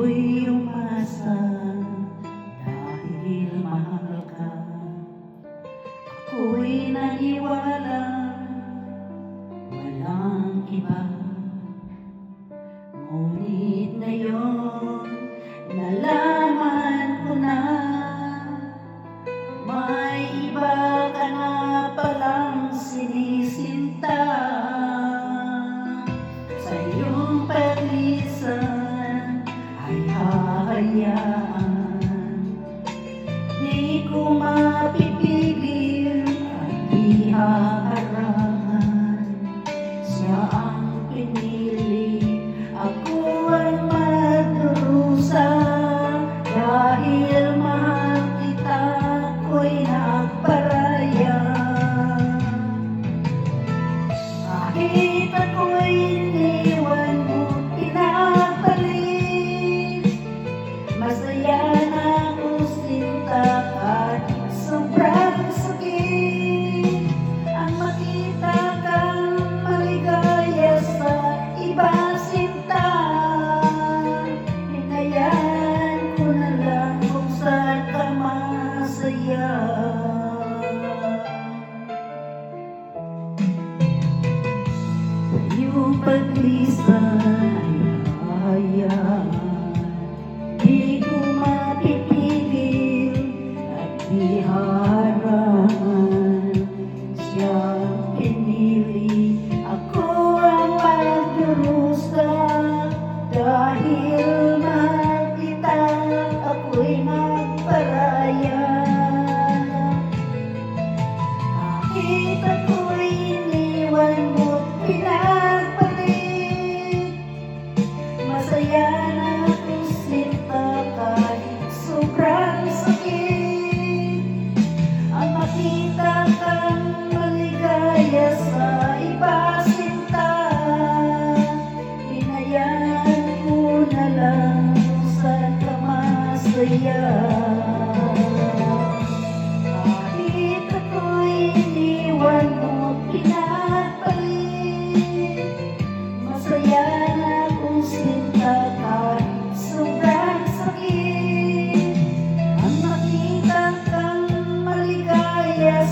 Ako'y umasa dahil mahal ka. Ako'y naniwala walang iba. Ngunit ngayon nalaman ko na may iba ka na palang sinisinta. Sa iyong paglisan ay hahayaan, di ko mapipigil at di haharangan. Siya ang pinili, ako ang magdurusa. Dahil mahal kita, ako'y nagparaya. Kahit ako'y iniwan mo, pinagpalit, masaya na ako sinta kahit sobrang sakit. Ang makita kang maligaya sa iba sinta, hinayaan ko na lang kung saan ka masaya. Iyong paglisan ay hahayaan, di ko mapipigil at di haharangan. Siya ang pinili, ako ang magdurusa. Dahil mahal kita, ako'y nagparaya. Kahit ako'y iniwan mo, pinagpalit, masaya na ako sinta kahit sobrang sakit. Ang makita kang maligaya sa iba sinta, hinayaan ko na lang kung saan ka masaya. Kahit ako'y iniwan mo, pinagpalit, masaya na akong sinta kahit sobrang sakit. Ang makita kang maligaya